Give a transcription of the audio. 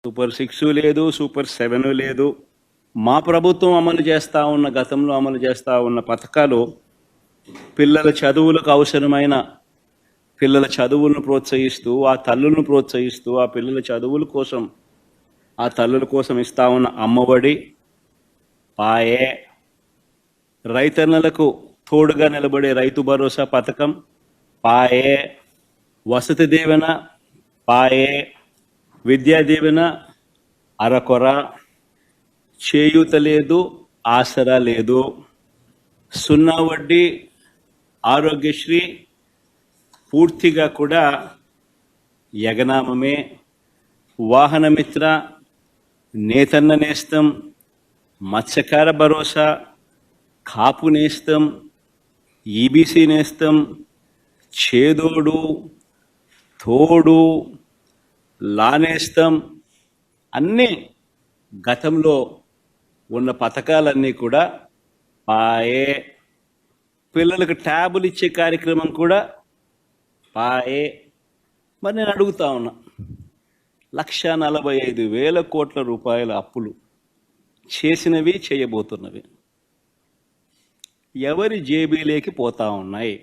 Super 6 లేదు, super 7 లేదు. మా ప్రభుత్వం అమలు చేస్తూ ఉన్న, గతంలో అమలు చేస్తూ ఉన్న పథకాలు పిల్లల చదువులకు అవసరమైన పిల్లల చదువులను ప్రోత్సహిస్తూ, ఆ తల్లులను ప్రోత్సహిస్తూ, ఆ పిల్లల చదువుల కోసం, ఆ తల్లుల కోసం ఇస్తా ఉన్న అమ్మఒడి, పాయే, రైతన్నలకు తోడుగా నిలబడే రైతు భరోసా పథకం, పాయే, వసతి దీవెన, పాయే, విద్యా దీవెన అరకొర, చేయూత లేదు, ఆసరా లేదు, సున్నా వడ్డీ, ఆరోగ్యశ్రీ పూర్తిగా కూడా యగనామమే, వాహనమిత్ర, నేతన్న నేస్తం, మత్స్యకార భరోసా, కాపు నేస్తం, ఈబీసీ నేస్తం, చేదోడు, తోడు, లానేస్తం, అన్నీ గతంలో ఉన్న పథకాలన్నీ కూడా పాయే. పిల్లలకు ట్యాబులు ఇచ్చే కార్యక్రమం కూడా పాయే. మరి నేను అడుగుతా ఉన్నా, 1,45,000 కోట్ల రూపాయల అప్పులు చేసినవి, చేయబోతున్నవి ఎవరి జేబీలోకి పోతా ఉన్నాయి?